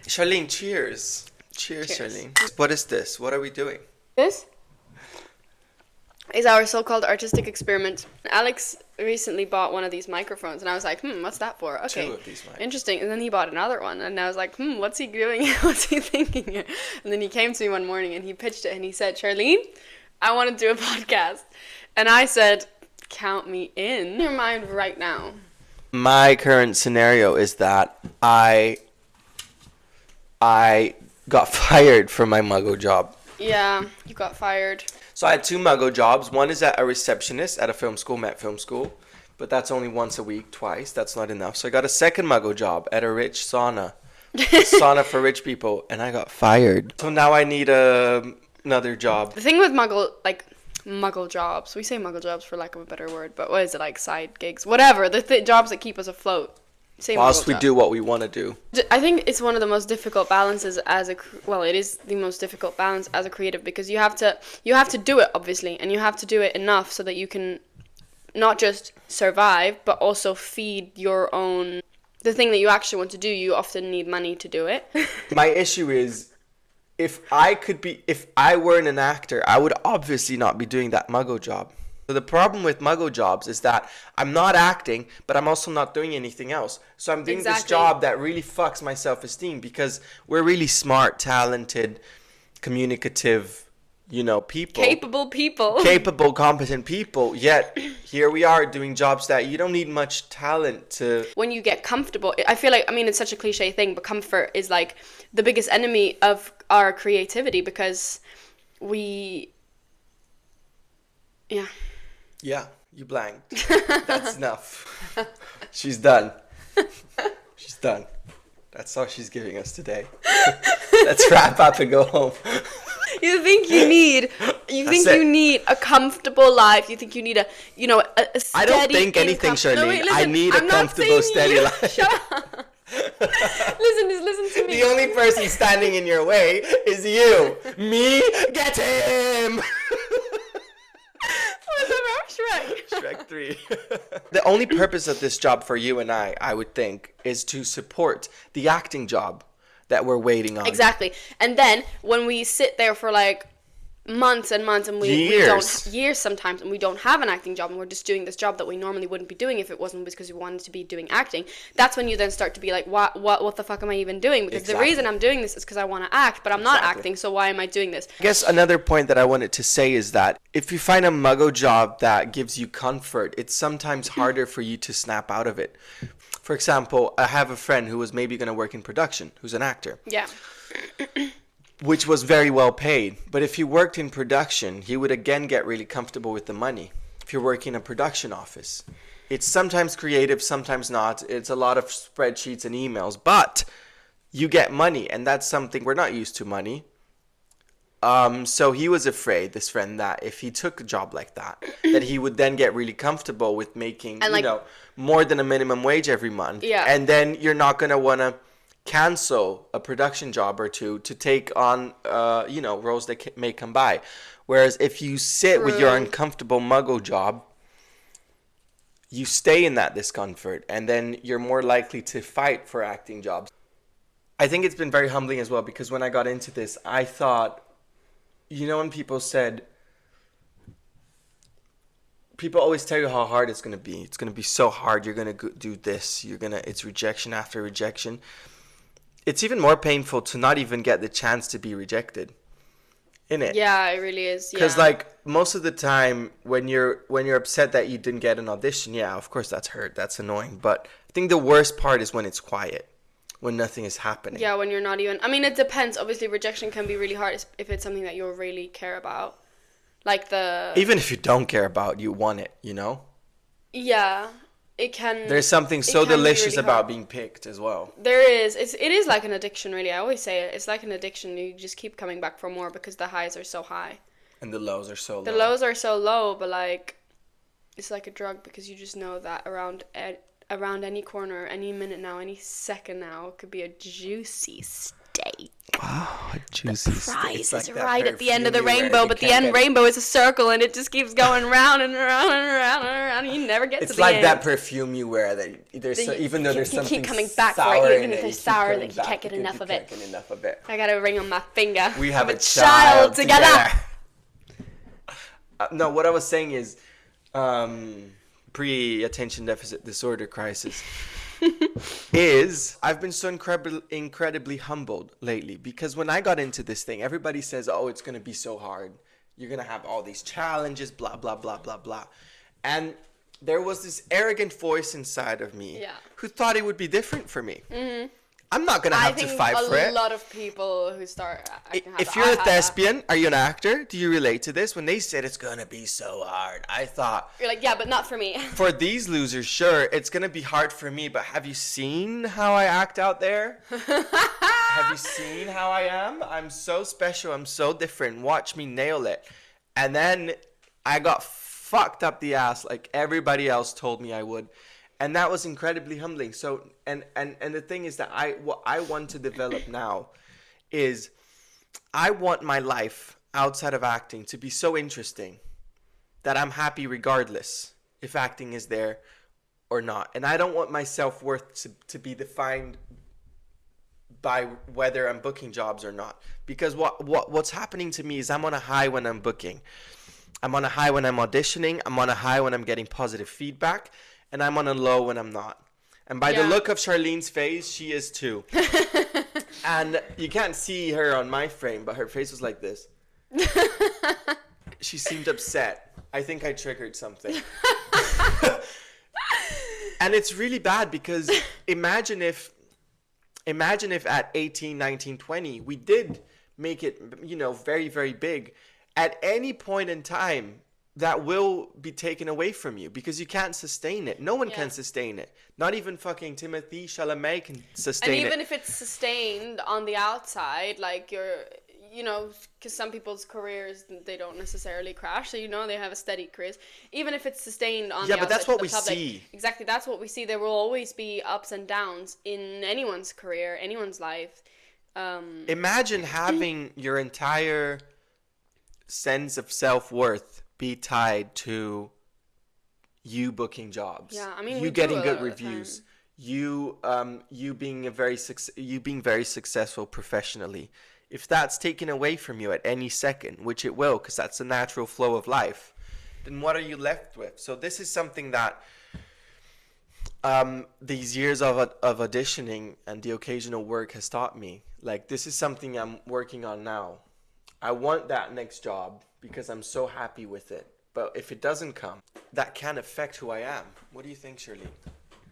Charlene, cheers. Cheers, Charlene. What is this? What are we doing? This is our so-called artistic experiment. Alex recently bought one of these microphones, and I was like, what's that for? Okay, Two of these mics. interesting. And then he bought another one, and I was like, what's he doing? What's he thinking here? And then he came to me one morning, and he pitched it, and he said, Charlene, I want to do a podcast. And I said, count me in your mind right now. My current scenario is that I got fired from my Muggo job. Yeah, you got fired. So I had two Muggo jobs. One is at a receptionist at a film school, Met Film School. But that's only once a week, twice. That's not enough. So I got a second Muggo job at a rich sauna. Sauna for rich people. And I got fired. So now I need another job. The thing with Muggle jobs, we say Muggle jobs for lack of a better word, but what is it, like side gigs? Whatever, the jobs that keep us afloat. Whilst we do what we want to do. I think it's one of the most difficult balances it is the most difficult balance as a creative, because you have to do it, obviously, and you have to do it enough so that you can not just survive, but also feed your own, the thing that you actually want to do. You often need money to do it. My issue is, if I weren't an actor, I would obviously not be doing that Muggo job. So the problem with Muggo jobs is that I'm not acting, but I'm also not doing anything else. So I'm doing this job that really fucks my self-esteem, because we're really smart, talented, communicative, people. Capable, competent people. Yet here we are doing jobs that you don't need much talent to. When you get comfortable, I feel like, it's such a cliche thing, but comfort is like the biggest enemy of our creativity, because Yeah, you blanked. That's enough. She's done. She's done. That's all she's giving us today. Let's wrap up and go home. You think you need a comfortable life. You think you need a steady I don't think anything, income. Charlene. No, wait, listen, I need a comfortable, steady life. Shut up. Listen to me. The only person standing in your way is you. Me? Get him! Shrek 3. The only purpose of this job for you and I would think, is to support the acting job that we're waiting on. Exactly. And then when we sit there for like months and months, and years sometimes, and we don't have an acting job, and we're just doing this job that we normally wouldn't be doing if it wasn't because we wanted to be doing acting, that's when you then start to be like, what the fuck am I even doing? Because the reason I'm doing this is because I want to act, but I'm not acting, so why am I doing this? I guess another point that I wanted to say is that if you find a Muggo job that gives you comfort, it's sometimes harder for you to snap out of it. For example, I have a friend who was maybe going to work in production, who's an actor. Yeah. Which was very well paid. But if he worked in production, he would again get really comfortable with the money. If you're working in a production office, it's sometimes creative, sometimes not. It's a lot of spreadsheets and emails, but you get money, and that's something we're not used to, money. So he was afraid, this friend, that if he took a job like that, that he would then get really comfortable with making, more than a minimum wage every month. Yeah. And then you're not going to want to cancel a production job or two to take on, roles that may come by. Whereas if you sit with your uncomfortable Muggo job, you stay in that discomfort, and then you're more likely to fight for acting jobs. I think it's been very humbling as well, because when I got into this, I thought, when people always tell you how hard it's going to be. It's going to be so hard. You're going to do this. It's rejection after rejection. It's even more painful to not even get the chance to be rejected. Innit? Yeah, it really is. Because most of the time when you're upset that you didn't get an audition, yeah, of course that's hurt. That's annoying. But I think the worst part is when it's quiet, when nothing is happening. Yeah, when you're not even... it depends. Obviously, rejection can be really hard if it's something that you really care about. Even if you don't care about, you want it, Yeah, it can... There's something so delicious about being picked as well. There is. It is like an addiction, really. I always say it. It's like an addiction. You just keep coming back for more because the highs are so high. And the lows are so low. The lows are so low, but it's like a drug, because you just know that around any corner, any minute now, any second now, it could be a juicy day. Wow, a juicy Prize it's is that right at the end of the perfume you wear rainbow, and but you the can't end get it. rainbow is a circle, and it just keeps going round and round and round and round. And you never get to It's the like end. that perfume you wear that there's even though there's you something keep coming back for sour it, even in if it, there's you keep sour, coming that you back can't get because enough you of can't it. get enough of it. I got a ring on my finger. We have a child together. No, what I was saying is pre-attention deficit disorder crisis is I've been so incredibly humbled lately because when I got into this thing, everybody says, oh, it's going to be so hard. You're going to have all these challenges, blah, blah, blah, blah, blah. And there was this arrogant voice inside of me who thought it would be different for me. Mm-hmm. I'm not going to have to fight for it. I think a lot of people who start acting if you're a thespian, are you an actor? Do you relate to this? When they said it's going to be so hard, I thought... You're like, yeah, but not for me. For these losers, sure, it's going to be hard for me, but have you seen how I act out there? Have you seen how I am? I'm so special. I'm so different. Watch me nail it. And then I got fucked up the ass like everybody else told me I would. And that was incredibly humbling. So, and the thing is that what I want to develop now is I want my life outside of acting to be so interesting that I'm happy regardless if acting is there or not. And I don't want my self-worth to be defined by whether I'm booking jobs or not. Because what's happening to me is I'm on a high when I'm booking. I'm on a high when I'm auditioning. I'm on a high when I'm getting positive feedback. And I'm on a low when I'm not. And by the look of Charlene's face, she is too. And you can't see her on my frame, but her face was like this. She seemed upset. I think I triggered something. And it's really bad because imagine if at 18, 19, 20, we did make it, very, very big. At any point in time, that will be taken away from you because you can't sustain it. No one can sustain it. Not even fucking Timothée Chalamet can sustain it. And even if it's sustained on the outside, like because some people's careers, they don't necessarily crash. So, they have a steady career. Even if it's sustained on the outside. Yeah, but that's what we public, see. Exactly, that's what we see. There will always be ups and downs in anyone's career, anyone's life. Imagine having your entire sense of self-worth be tied to you booking jobs. Yeah, I mean, you getting good reviews, you being very successful professionally. If that's taken away from you at any second, which it will, because that's the natural flow of life, then what are you left with? So this is something that these years of auditioning and the occasional work has taught me. Like, this is something I'm working on now. I want that next job because I'm so happy with it. But if it doesn't come, that can affect who I am. What do you think, Shirley?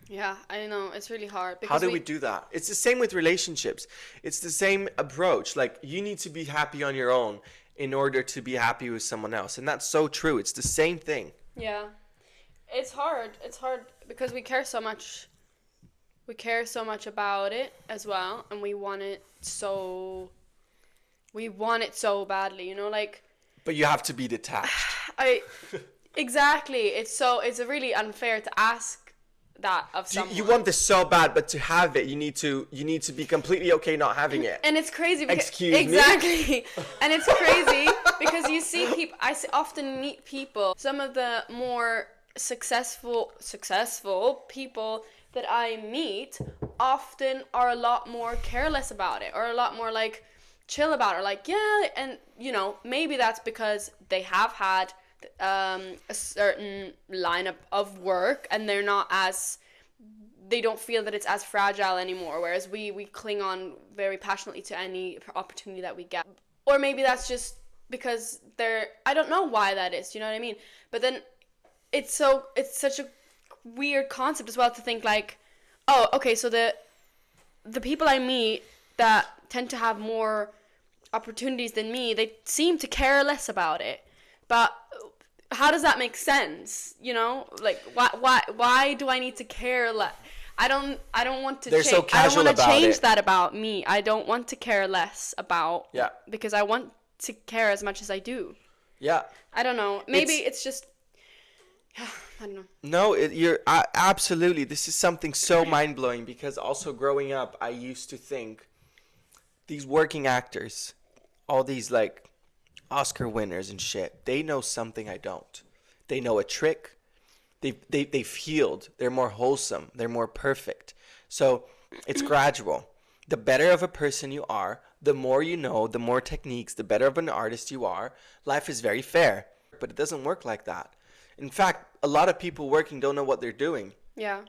Yeah, I know. It's really hard. How do we do that? It's the same with relationships. It's the same approach. Like, you need to be happy on your own in order to be happy with someone else. And that's so true. It's the same thing. Yeah. It's hard. It's hard because we care so much. We care so much about it as well. And we want it so badly, But you have to be detached. Exactly. It's really unfair to ask that of someone. You want this so bad, but to have it, you need to be completely okay not having it. And it's crazy because Excuse me? Exactly. And it's crazy because you see people. Often meet people. Some of the more successful people that I meet often are a lot more careless about it, or a lot more like chill about it, like, yeah, and maybe that's because they have had a certain lineup of work and they don't feel that it's as fragile anymore, whereas we cling on very passionately to any opportunity that we get. Or maybe that's just because I don't know why that is, you know what I mean? But then it's such a weird concept as well to think like, oh, okay, so the people I meet that tend to have more opportunities than me, they seem to care less about it. But how does that make sense? Like, why do I need to care less? I don't want to. They're so casual about it. I don't want to change that about me. I don't want to care less about. Yeah. Because I want to care as much as I do. Yeah. I don't know. Maybe it's just. I don't know. No, you're absolutely. This is something so mind blowing because also growing up, I used to think these working actors, all these like Oscar winners and shit, they know something I don't. They know a trick. They've healed. They're more wholesome. They're more perfect. So it's gradual. The better of a person you are, the more you know, the more techniques, the better of an artist you are. Life is very fair, but it doesn't work like that. In fact, a lot of people working don't know what they're doing. Yeah.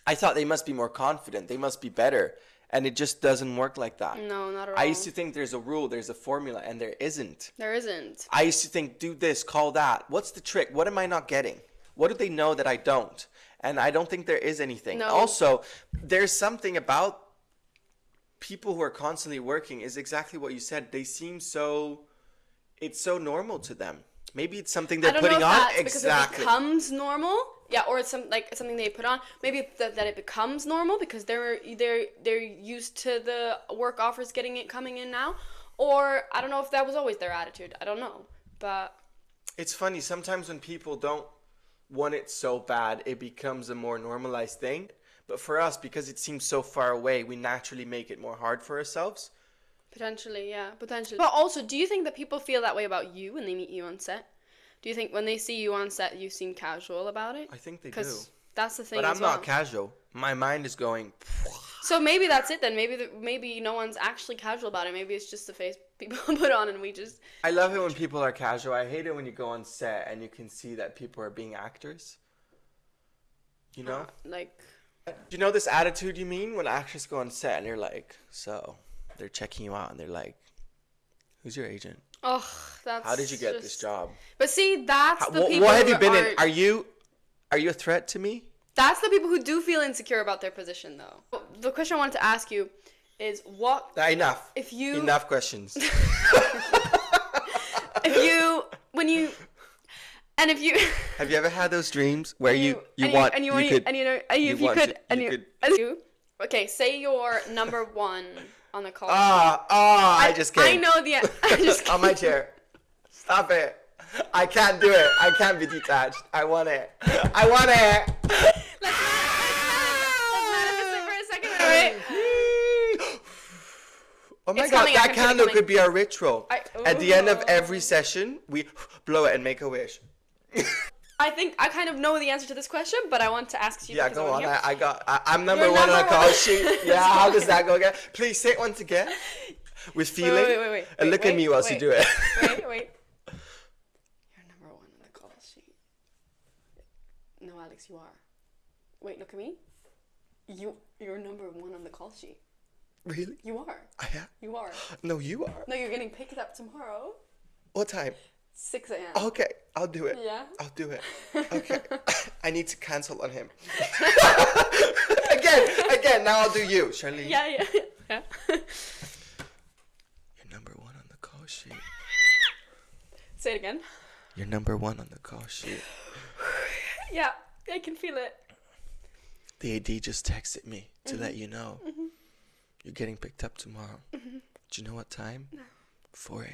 I thought they must be more confident. They must be better. And it just doesn't work like that. No, not at all. I used to think there's a rule, there's a formula, and there isn't. There isn't. I used to think, do this, call that. What's the trick? What am I not getting? What do they know that I don't? And I don't think there is anything. No. Also, there's something about people who are constantly working is exactly what you said. They seem so, it's so normal to them. Maybe it's something they're putting on. Exactly. Because it becomes normal. Yeah, or it's something they put on. Maybe that it becomes normal because they're used to the work offers coming in now. Or I don't know if that was always their attitude. I don't know. But it's funny, sometimes when people don't want it so bad, it becomes a more normalized thing. But for us, because it seems so far away, we naturally make it more hard for ourselves. Potentially, yeah, potentially. But also, do you think that people feel that way about you when they meet you on set? Do you think when they see you on set, you seem casual about it? I think they do. Because that's the thing. But I'm not casual. My mind is going. So maybe that's it then. Maybe no one's actually casual about it. Maybe it's just the face people put on, and we just. I love it when people are casual. I hate it when you go on set and you can see that people are being actors. You know, like. Do you know this attitude you mean when actors go on set and you're like, so they're checking you out and they're like, who's your agent? Oh, that's. How did you get this job? But see, that's the people. What have you been in? Are you a threat to me? That's the people who do feel insecure about their position, though. The question I wanted to ask you is what. Enough. Enough questions. Have you ever had those dreams where Okay, say you're number one on the call. I just can't. I know the. On my chair. Stop it. I can't do it. I can't be detached. I want it. Let's manifest it for a second, alright? Oh my God, that candle could be our ritual. At the end of every session, we blow it and make a wish. I think I kind of know the answer to this question, but I want to ask you. Yeah, go on. I'm number one on the call sheet. Yeah, how does that go again? Please say it once again. With feeling. Wait. And look at me whilst you do it. Wait. You're number one on the call sheet. No, Alex, you are. Wait, look at me. You're number one on the call sheet. Really? You are. I am? You are. No, you are. No, you're getting picked up tomorrow. What time? 6 a.m. Okay, I'll do it. Yeah? I'll do it. Okay. I need to cancel on him. Again, now I'll do you, Charlene. Yeah. You're number one on the call sheet. Say it again. You're number one on the call sheet. Yeah, I can feel it. The AD just texted me to let you know. Mm-hmm. You're getting picked up tomorrow. Mm-hmm. Do you know what time? No. 4 a.m.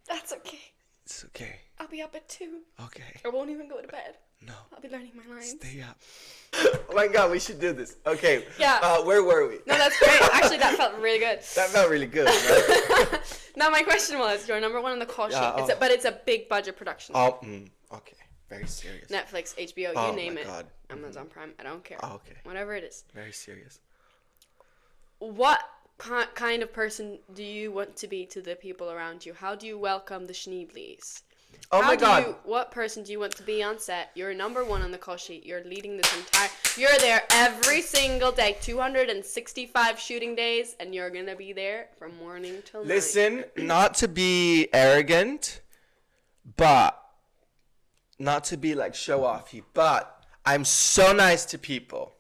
That's okay. It's okay. I'll be up at 2. Okay. I won't even go to bed. No. I'll be learning my lines. Stay up. Oh my God, we should do this. Okay. Yeah. Where were we? No, that's great. Actually, that felt really good. That felt really good, right? Now, my question was, you're number one on the call sheet. But it's a big budget production. Okay. Very serious. Netflix, HBO, you name it. God. Amazon Prime, I don't care. Oh, okay. Whatever it is. Very serious. What kind of person do you want to be to the people around you? How do you welcome the Schneeblies? Oh my God. What person do you want to be on set? You're number one on the call sheet. You're leading this you're there every single day, 265 shooting days, and you're going to be there from morning till night. Listen, not to be arrogant, but not to be like show-offy, but I'm so nice to people.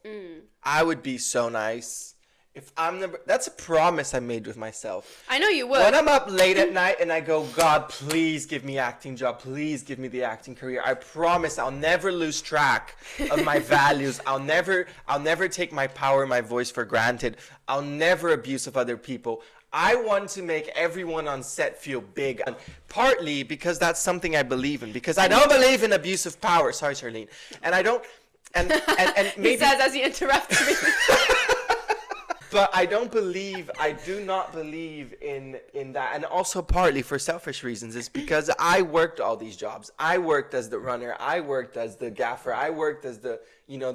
I would be so nice. If I'm that's a promise I made with myself. I know you would. When I'm up late at night and I go, God, please give me acting job. Please give me the acting career. I promise I'll never lose track of my values. I'll never take my power, my voice for granted. I'll never abuse of other people. I want to make everyone on set feel big. And partly because that's something I believe in. Because I don't believe in abuse of power. Sorry, Charlene. And I don't. And maybe. He says as he interrupts me. But I do not believe in that. And also partly for selfish reasons. It's because I worked all these jobs. I worked as the runner. I worked as the gaffer. I worked as the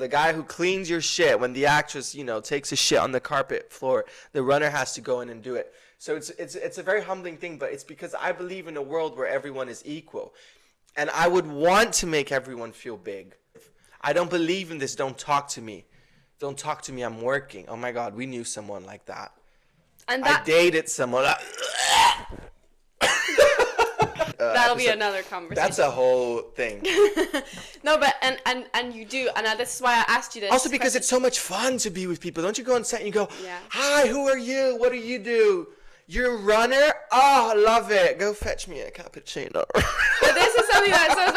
guy who cleans your shit when the actress, takes a shit on the carpet floor. The runner has to go in and do it. So it's a very humbling thing, but it's because I believe in a world where everyone is equal. And I would want to make everyone feel big. I don't believe in this, don't talk to me. Don't talk to me, I'm working. Oh my God, we knew someone like that. And I dated someone. That'll be another conversation. That's a whole thing. No, but and you do, and this is why I asked you this. Also because it's so much fun to be with people. Don't you go on set and you go, yeah. Hi, who are you? What do you do? You're a runner? Oh, I love it. Go fetch me a cappuccino. But this is something that's so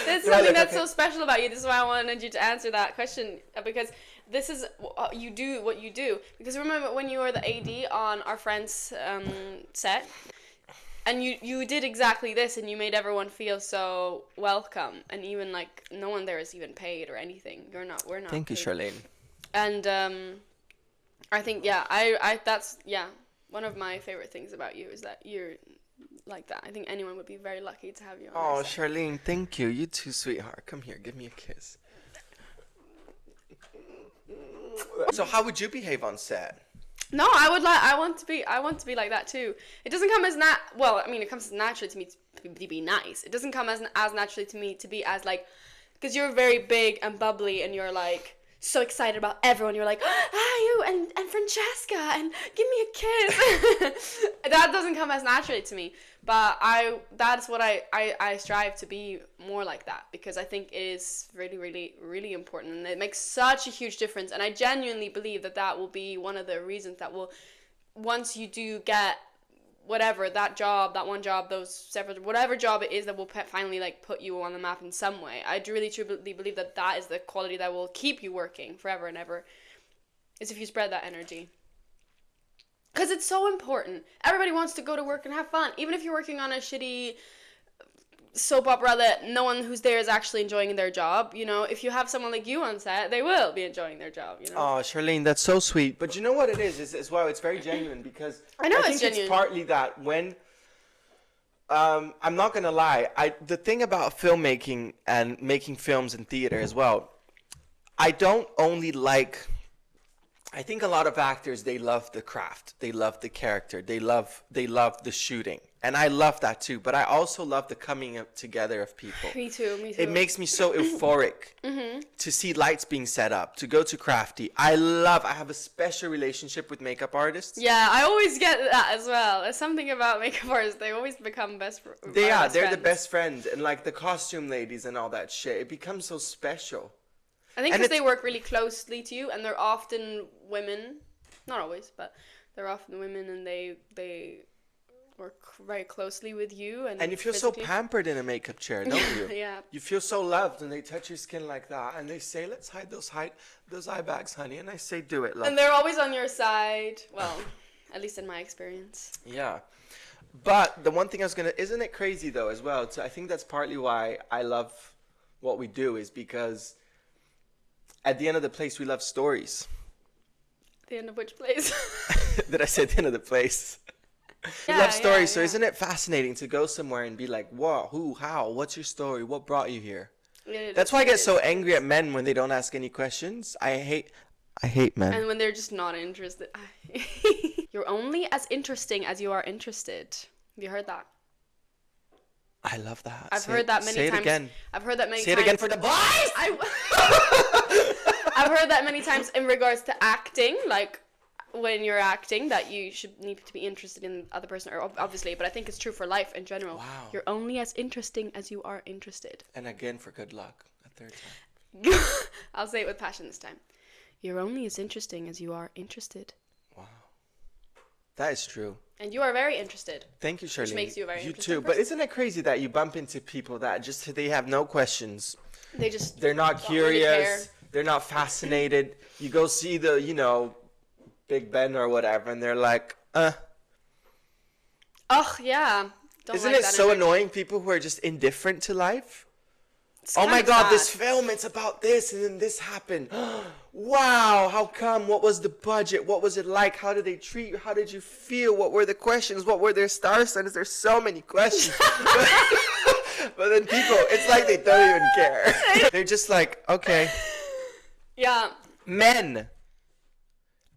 this is something that's so special about you. This is why I wanted you to answer that question, because this is what you do. Because remember when you were the AD on our friend's set, and you did exactly this, and you made everyone feel so welcome, and even like no one there is even paid or anything. We're not. Thank you, Charlene. And I think I that's one of my favorite things about you is that you're like that. I think anyone would be very lucky to have you on. Oh, Charlene, thank you. You too, sweetheart. Come here, give me a kiss. So how would you behave on set? No, I want to be like that too. It doesn't come as it comes naturally to me to be nice. It doesn't come as naturally to me to be as like, because you're very big and bubbly and you're like so excited about everyone. You're like, you and Francesca, and give me a kiss. That doesn't come as naturally to me, but that's what I strive to be more like that, because I think it is really, really, really important, and it makes such a huge difference. And I genuinely believe that will be one of the reasons that will, once you do get whatever, that one job, those separate, whatever job it is that will finally like put you on the map in some way. I really truly believe that is the quality that will keep you working forever and ever, is if you spread that energy. Because it's so important. Everybody wants to go to work and have fun. Even if you're working on a shitty soap opera that no one who's there is actually enjoying their job, if you have someone like you on set, they will be enjoying their job, Oh, Charlene, that's so sweet. But you know what it is as well? It's very genuine, because I know think it's partly that when I'm not gonna lie, the thing about filmmaking and making films in theater as well, I think a lot of actors, they love the craft, they love the character, they love the shooting, and I love that too. But I also love the coming up together of people. Me too. It makes me so euphoric to see lights being set up, to go to crafty. I have a special relationship with makeup artists. Yeah, I always get that as well. There's something about makeup artists, they always become best friends. They're the best friends, and like the costume ladies and all that shit. It becomes so special. I think because they work really closely to you, and they're often women. Not always, but they're often women, and they work very closely with you. And you feel so pampered in a makeup chair, don't you? Yeah. You feel so loved, and they touch your skin like that, and they say, let's hide those eye bags, honey. And I say, do it, love. And they're always on your side. Well, at least in my experience. Yeah. But the one thing isn't it crazy though as well? I think that's partly why I love what we do, is because at the end of the place, we love stories. The end of which place? Did I say the end of the place? We love stories. So isn't it fascinating to go somewhere and be like, whoa, who, how, what's your story? What brought you here? That's why I get so angry at men when they don't ask any questions. I hate men. And when they're just not interested. You're only as interesting as you are interested. Have you heard that? I love that. I've heard that many times. Say it again. I've heard that many times. Say it again for the boys! I've heard that many times in regards to acting, like when you're acting, that you need to be interested in the other person, or obviously, but I think it's true for life in general. Wow. You're only as interesting as you are interested. And again, for good luck, a third time. I'll say it with passion this time. You're only as interesting as you are interested. Wow. That is true. And you are very interested. Thank you, Charlene. Which makes you a very interesting too. person. But isn't it crazy that you bump into people that they have no questions? They're not curious. Really they're not fascinated. You go see the, Big Ben or whatever, and they're like, Oh, yeah. Isn't it so annoying, people who are just indifferent to life? Oh my God, this film, it's about this, and then this happened. Wow, how come? What was the budget? What was it like? How did they treat you? How did you feel? What were the questions? What were their star signs? There's so many questions. But then people, it's like they don't even care. They're just like, okay. Yeah. Men,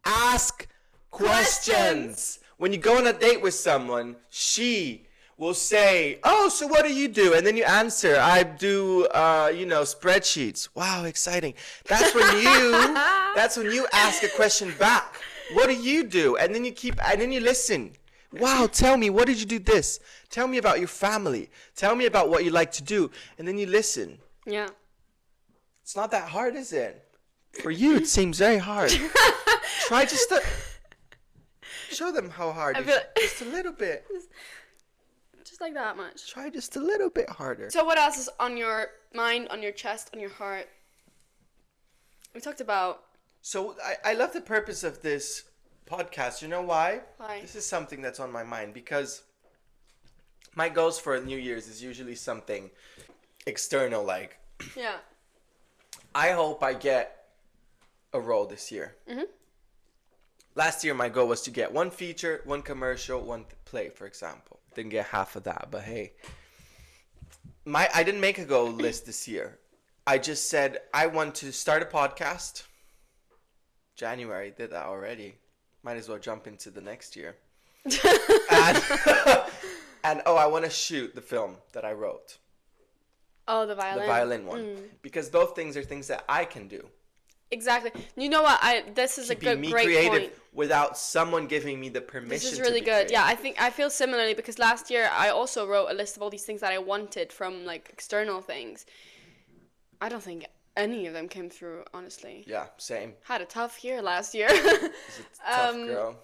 ask questions. When you go on a date with someone, she will say, oh, so what do you do? And then you answer, I do, spreadsheets. Wow, exciting. That's when you ask a question back. What do you do? And then you listen. Wow, tell me, what did you do this? Tell me about your family. Tell me about what you like to do. And then you listen. Yeah. It's not that hard, is it? For you, it seems very hard. Try just to show them how hard it is. Just a little bit. Just like that much. Try just a little bit harder. So what else is on your mind, on your chest, on your heart? We talked about... So I love the purpose of this podcast. You know why? Why? This is something that's on my mind because my goals for New Year's is usually something external, like... Yeah. I hope I get a role this year. Mm-hmm. Last year, my goal was to get one feature, one commercial, one play, for example. Didn't get half of that, but hey. I didn't make a goal list this year. I just said I want to start a podcast. January, did that already. Might as well jump into the next year. And I want to shoot the film that I wrote. Oh, the violin. The violin one. Because both things are things that I can do. Exactly. You know what? This is great creative point. Without someone giving me the permission. This is really good. Creative. Yeah, I feel similarly because last year I also wrote a list of all these things that I wanted from like external things. I don't think any of them came through, honestly. Yeah, same. Had a tough year last year. It's a tough girl.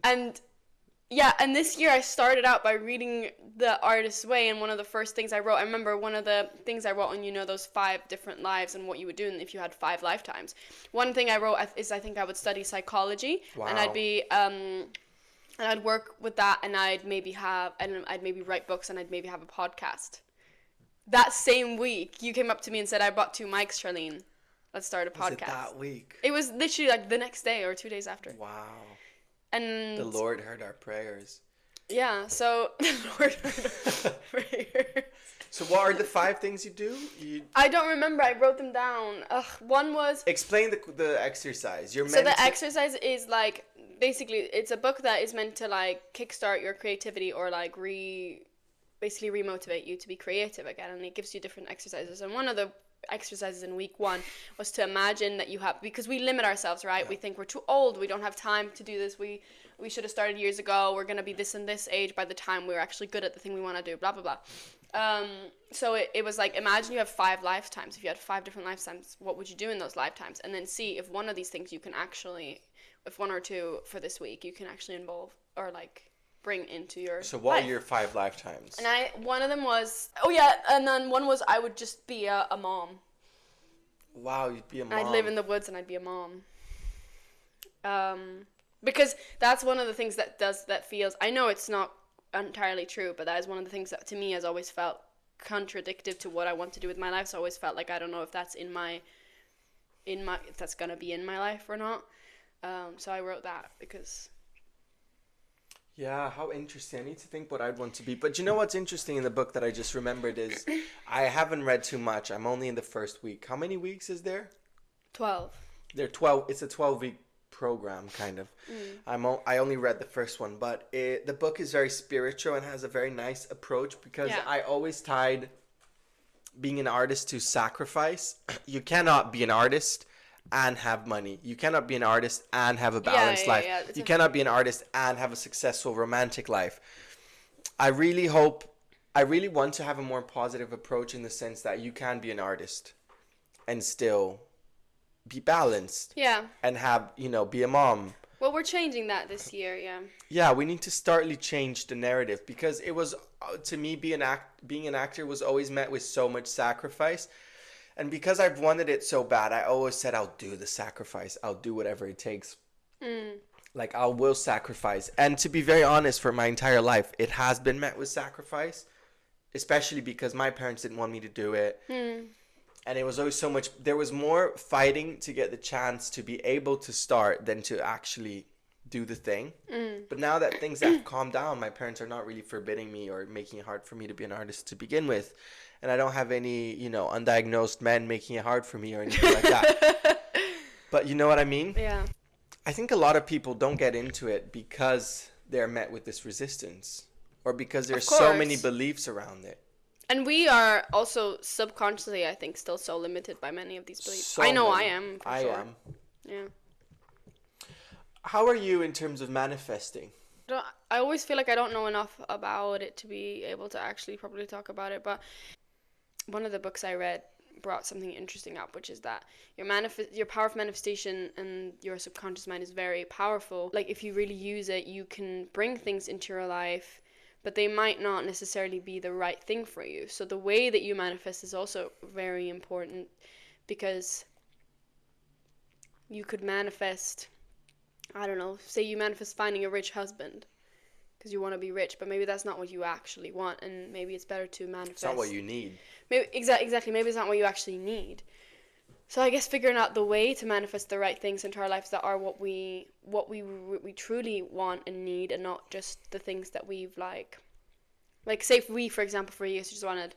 And this year I started out by reading The Artist's Way, and one of the first things I wrote, I remember one of the things I wrote on, those 5 different lives and what you would do if you had 5 lifetimes. One thing I wrote is I think I would study psychology. Wow. And I'd be, and I'd work with that, and I'd maybe write books, and I'd maybe have a podcast. That same week, you came up to me and said, I bought 2 mics, Charlene. Let's start a podcast. Was it that week? It was literally like the next day or 2 days after. Wow. And the Lord heard our prayers. Yeah, so the Lord heard our prayers. So what are the 5 things you do? I don't remember. I wrote them down. One was... Explain the exercise. So the exercise is like, basically, it's a book that is meant to like kickstart your creativity or like basically remotivate you to be creative again. And it gives you different exercises. And one of the exercises in week 1 was to imagine that you have, because we limit ourselves, right? Yeah. We think we're too old, we don't have time to do this, we should have started years ago, we're going to be this and this age by the time we're actually good at the thing we want to do, blah blah blah. So it was like, imagine you have 5 lifetimes. If you had 5 different lifetimes, what would you do in those lifetimes? And then see if one of these things you can actually, if 1 or 2 for this week you can actually involve or like bring into your So what life. Are your 5 lifetimes? And one of them was, and then one was I would just be a mom. Wow, you'd be a mom. I'd live in the woods and I'd be a mom. Because that's one of the things that feels, I know it's not entirely true, but that is one of the things that to me has always felt contradictive to what I want to do with my life. So I always felt like I don't know if that's if that's gonna be in my life or not. So I wrote that because... Yeah, how interesting. I need to think what I'd want to be. But you know what's interesting in the book that I just remembered is I haven't read too much. I'm only in the first week. How many weeks is there? 12. There are 12. It's a 12-week program, kind of. I only read the first one. But the book is very spiritual and has a very nice approach because I always tied being an artist to sacrifice. You cannot be an artist and have money. You cannot be an artist and have a balanced life. You cannot be an artist and have a successful romantic life. I really want to have a more positive approach in the sense that you can be an artist and still be balanced. Yeah. And have, be a mom. Well, we're changing that this year, yeah. Yeah, we need to startly change the narrative because it was, to me, being an actor was always met with so much sacrifice. And because I've wanted it so bad, I always said, I'll do the sacrifice. I'll do whatever it takes. Like, I will sacrifice. And to be very honest, for my entire life, it has been met with sacrifice. especially because my parents didn't want me to do it. Mm. And it was always so much, there was more fighting to get the chance to be able to start than to actually do the thing. But now that things have calmed down, my parents are not really forbidding me or making it hard for me to be an artist to begin with. And I don't have any, undiagnosed men making it hard for me or anything like that. But you know what I mean? Yeah. I think a lot of people don't get into it because they're met with this resistance or because there's so many beliefs around it. And we are also subconsciously, I think, still so limited by many of these beliefs. So I know many. I am. For I sure. am. Yeah. How are you in terms of manifesting? I always feel like I don't know enough about it to be able to actually properly talk about it. But one of the books I read brought something interesting up, which is that your power of manifestation and your subconscious mind is very powerful. Like if you really use it, you can bring things into your life, but they might not necessarily be the right thing for you. So the way that you manifest is also very important, because you could manifest, I don't know, say you manifest finding a rich husband because you want to be rich, but maybe that's not what you actually want, and maybe it's better to manifest. It's not what you need. Maybe exactly. Maybe it's not what you actually need. So I guess figuring out the way to manifest the right things into our lives that are what we truly want and need, and not just the things that we've like say if we, for example, for years just wanted,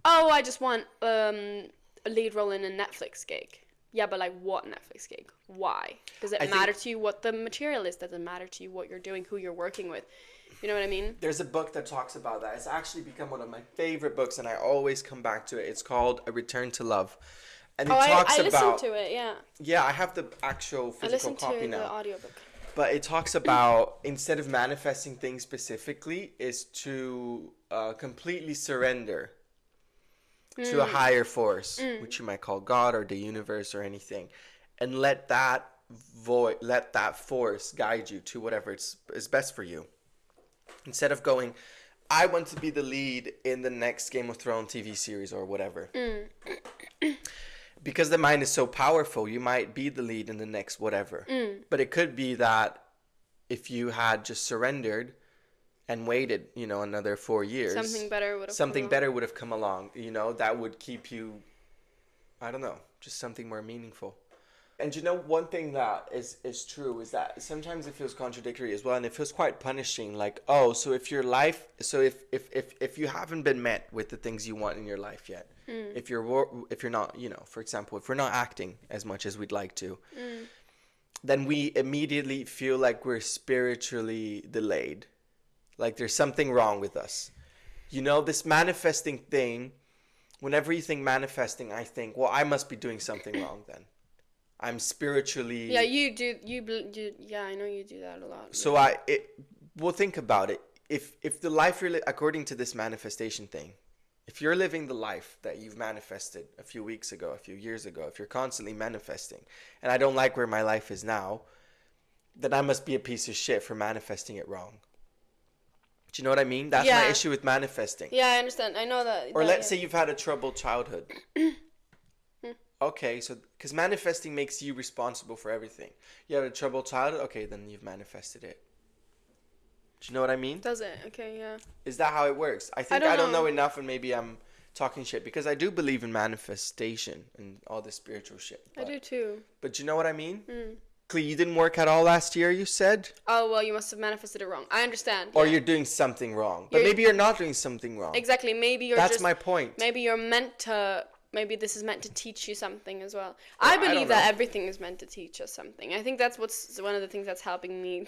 I just want a lead role in a Netflix gig. Yeah, but like what Netflix gig? Why? Does it matter to you what the material is? Does it matter to you what you're doing, who you're working with? You know what I mean? There's a book that talks about that. It's actually become one of my favorite books, and I always come back to it. It's called A Return to Love. And it talks I about... listened to it, yeah. Yeah, I have the actual physical copy now. I listened to the audiobook. But it talks about, instead of manifesting things specifically, is to completely surrender to a higher force, which you might call God or the universe or anything, and let that force guide you to whatever is best for you. Instead of going, I want to be the lead in the next Game of Thrones TV series or whatever. Because the mind is so powerful, you might be the lead in the next whatever. But it could be that if you had just surrendered and waited, another 4 years, something better would have come along, that would keep you, I don't know, just something more meaningful. And one thing that is true is that sometimes it feels contradictory as well, and it feels quite punishing. Like, so if your life, if you haven't been met with the things you want in your life yet, if you're not, for example, if we're not acting as much as we'd like to, then we immediately feel like we're spiritually delayed, like there's something wrong with us. This manifesting thing. Whenever you think manifesting, I think, well, I must be doing something wrong then. I'm spiritually... Yeah, you do. Yeah, I know you do that a lot. So well, think about it. If the life you're according to this manifestation thing, if you're living the life that you've manifested a few weeks ago, a few years ago, if you're constantly manifesting, and I don't like where my life is now, then I must be a piece of shit for manifesting it wrong. Do you know what I mean? That's my issue with manifesting. Yeah, I understand. I know that. Or let's say you've had a troubled childhood. Okay, so because manifesting makes you responsible for everything. You had a troubled childhood, okay, then you've manifested it. Do you know what I mean? Does it? Okay, yeah. Is that how it works? I think I don't know enough, and maybe I'm talking shit, because I do believe in manifestation and all this spiritual shit. I do too. But you know what I mean? You didn't work at all last year, you said? Oh, well, you must have manifested it wrong. I understand. Or you're doing something wrong. But maybe you're not doing something wrong. Exactly. Maybe That's my point. Maybe you're meant to... Maybe this is meant to teach you something as well. I believe that everything is meant to teach us something. I think that's one of the things that's helping me.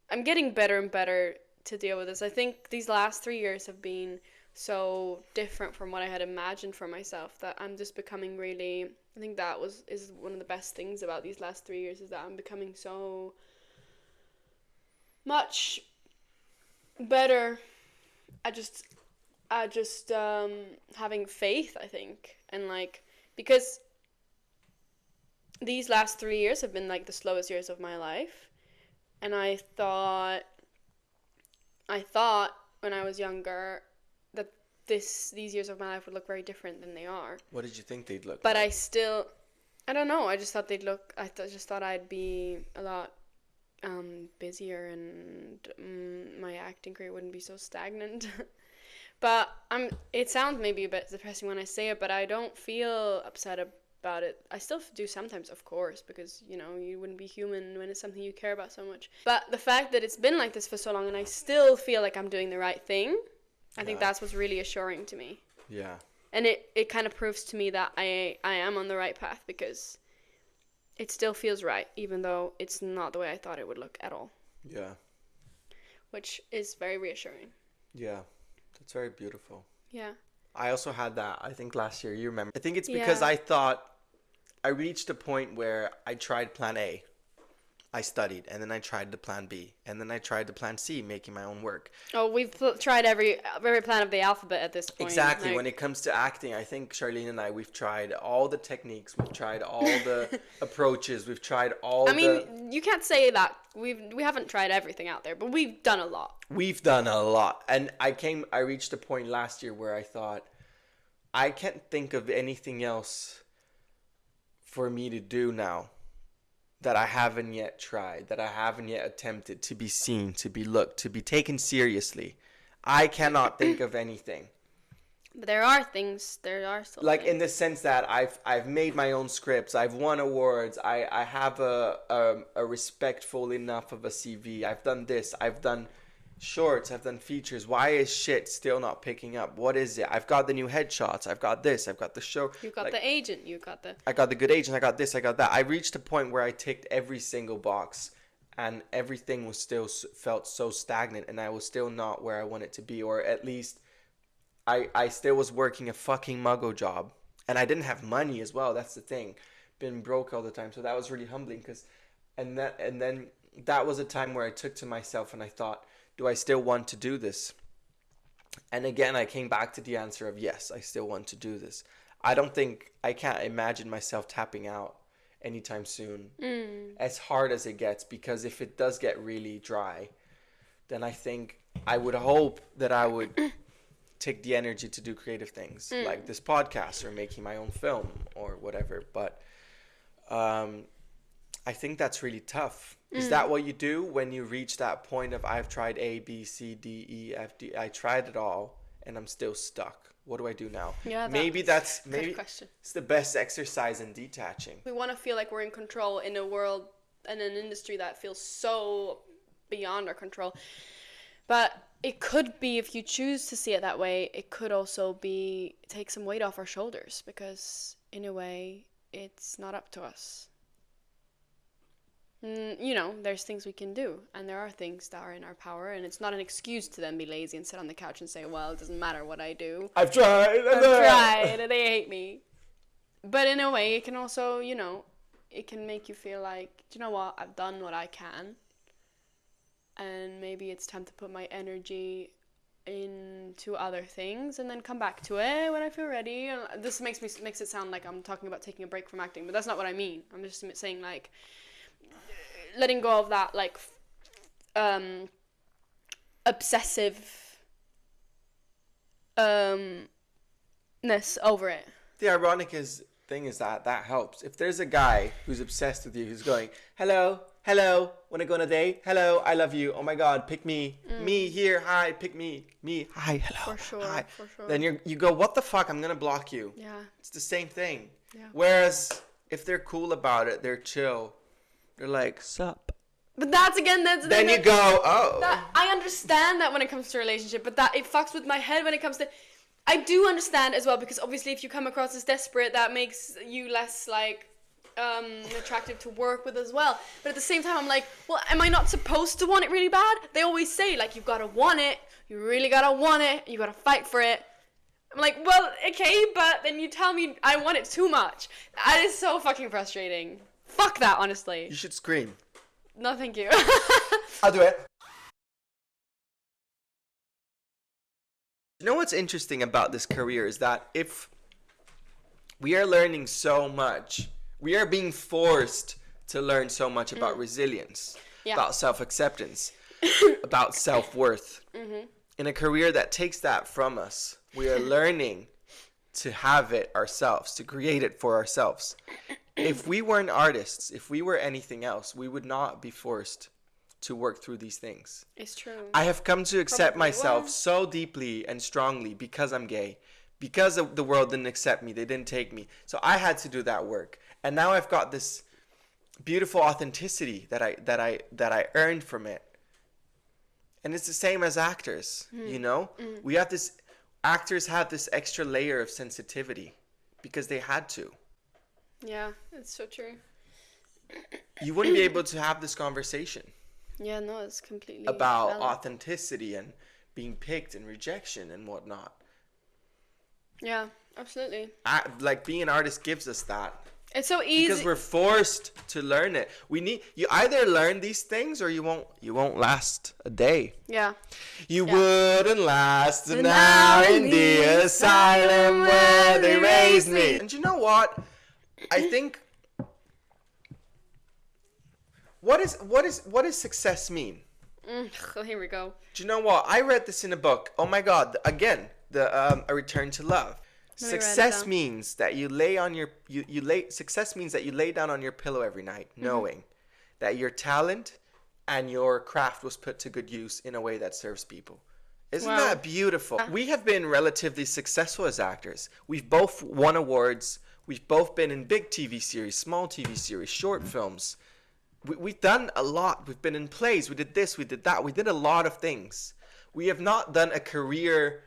I'm getting better and better to deal with this. I think these last 3 years have been so different from what I had imagined for myself that I'm just becoming really... I think that is one of the best things about these last 3 years, is that I'm becoming so much better at just having faith, I think. And because these last 3 years have been the slowest years of my life, and I thought when I was younger that these years of my life would look very different than they are. What did you think they'd look but like? I don't know, I just thought just thought I'd be a lot busier, and my acting career wouldn't be so stagnant. But it sounds maybe a bit depressing when I say it, but I don't feel upset about it. I still do sometimes, of course, because, you know, you wouldn't be human when it's something you care about so much. But the fact that it's been like this for so long and I still feel like I'm doing the right thing, I think that's what's really assuring to me. Yeah. And it kind of proves to me that I am on the right path, because it still feels right, even though it's not the way I thought it would look at all. Yeah. Which is very reassuring. Yeah. That's very beautiful. Yeah. I also had that, I think, last year. You remember? I think it's because I thought I reached a point where I tried plan A. I studied, and then I tried the plan B, and then I tried the plan C, making my own work. Oh, we've tried every plan of the alphabet at this point. Exactly. Like, when it comes to acting, I think Charlene and I, we've tried all the techniques, we've tried all the approaches, we've tried all you can't say that. We haven't tried everything out there, but we've done a lot. We've done a lot. And I reached a point last year where I thought, I can't think of anything else for me to do now that I haven't yet tried, that I haven't yet attempted to be seen, to be looked, to be taken seriously. I cannot think of anything. But there are still like things. In the sense that I've made my own scripts, I've won awards, I have a respectful enough of a CV. I've done this, I've done shorts, I've done features. Why is shit still not picking up? What is it? I've got the new headshots, I've got this, I've got the show. You got the agent, I got the good agent, I got this, I got that. I reached a point where I ticked every single box, and everything was still felt so stagnant, and I was still not where I wanted to be, or at least I still was working a fucking muggle job, and I didn't have money as well. That's the thing, been broke all the time. So that was really humbling, and then that was a time where I took to myself and I thought, do I still want to do this? And again, I came back to the answer of yes, I still want to do this. I can't imagine myself tapping out anytime soon, as hard as it gets, because if it does get really dry, then I think I would hope that I would take the energy to do creative things like this podcast or making my own film or whatever. But I think that's really tough. Is that what you do when you reach that point of I've tried A, B, C, D, E, F, D, I tried it all and I'm still stuck? What do I do now? Yeah, maybe good question. It's the best exercise in detaching. We want to feel like we're in control in a world and an industry that feels so beyond our control. But it could be, if you choose to see it that way, it could also be take some weight off our shoulders, because in a way it's not up to us. You know, there's things we can do, and there are things that are in our power, and it's not an excuse to then be lazy and sit on the couch and say, well, it doesn't matter what I do. I've tried, and they hate me. But in a way, it can also, you know, it can make you feel like, do you know what, I've done what I can, and maybe it's time to put my energy into other things and then come back to it when I feel ready. And this makes it sound like I'm talking about taking a break from acting, but that's not what I mean. I'm just saying, like, letting go of that, like, obsessive ness over it. The ironic thing is that helps. If there's a guy who's obsessed with you, who's going, hello, wanna go on a date? Hello, I love you. Oh my God, pick me. Me here, hi, pick me. Me, hi, hello. For sure, hi. for sure. Then you go, what the fuck? I'm gonna block you. Yeah. It's the same thing. Yeah. Whereas if they're cool about it, they're chill. They're like, sup. But that's then you go, oh. I understand that when it comes to a relationship, but that it fucks with my head when it comes to. I do understand as well, because obviously if you come across as desperate, that makes you less, like, attractive to work with as well. But at the same time, I'm like, well, am I not supposed to want it really bad? They always say, like, you've got to want it. You really got to want it. You got to fight for it. I'm like, well, okay, but then you tell me I want it too much. That is so fucking frustrating. Fuck that, honestly. You should scream. No, thank you. I'll do it. You know what's interesting about this career is that if we are learning so much, we are being forced to learn so much about resilience, about self-acceptance, about self-worth. Mm-hmm. In a career that takes that from us, we are learning to have it ourselves, to create it for ourselves. If we weren't artists, if we were anything else, we would not be forced. to work through these things. It's true. I have come to accept Probably. myself Well, so deeply and strongly because I'm gay. Because the world didn't accept me, they didn't take me. So I had to do that work. And now I've got this beautiful authenticity that I earned from it. And it's the same as actors, you know? We have this actors have this extra layer of sensitivity because they had to. yeah, it's so true. You wouldn't be able to have this conversation Yeah, no, it's completely about valid. authenticity and being picked and rejection and whatnot. Yeah, absolutely. Like being an artist gives us that. It's so easy. Because we're forced to learn it. You either learn these things or you won't last a day. Yeah. You Yeah. wouldn't last an hour in the asylum where they raised me. And you know what? I think what does success mean? Here we go. Do you know what? I read this in a book. Oh my God! Again, A Return to Love. Let me write it Success down. means that you lay on your Success means that you lay down on your pillow every night, knowing that your talent and your craft was put to good use in a way that serves people. Isn't Wow. that beautiful? We have been relatively successful as actors. We've both won awards. We've both been in big TV series, small TV series, short films. We've done a lot. We've been in plays. We did this. We did that. We did a lot of things. We have not done a career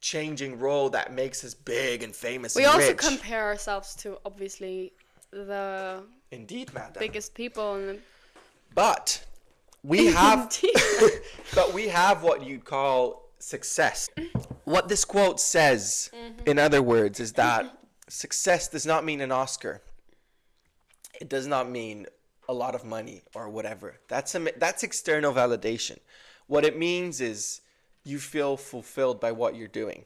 changing role that makes us big and famous We and also rich. compare ourselves to obviously the Indeed, madam. biggest people in But we have Indeed. but we have what you call success. What this quote says, in other words, is that success does not mean an Oscar. It does not mean a lot of money or whatever. That's external validation. What it means is you feel fulfilled by what you're doing.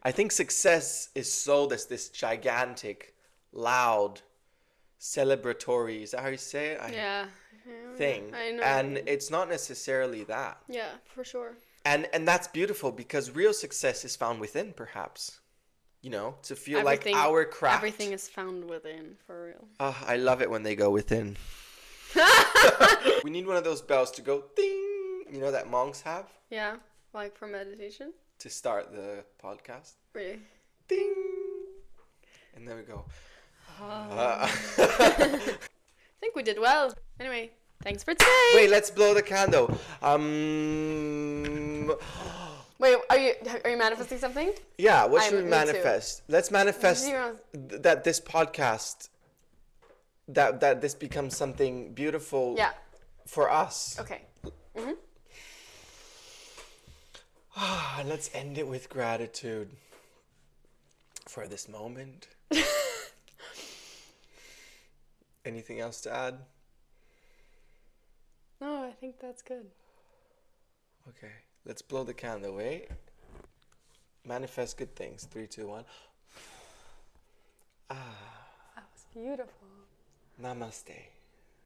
I think success is sold as this gigantic, loud, celebratory, is that how you say it? yeah. Thing. I know. And it's not necessarily that. Yeah, for sure. And that's beautiful because real success is found within, perhaps. You know, to feel like our craft. Everything is found within, for real. I love it when they go within. We need one of those bells to go ding, you know, that monks have Yeah, like for meditation. to start the podcast. Really. Ding. And then we go. I think we did well. Anyway, thanks for today. Wait, let's blow the candle. Wait, are you manifesting something? Yeah, what should we me too. manifest? Let's manifest Zero. that this podcast, that this becomes something beautiful Yeah. for us. Okay. Let's end it with gratitude for this moment. Anything else to add? No, I think that's good. Okay, let's blow the candle. Wait. Manifest good things. 3, 2, 1. That was beautiful. Namaste.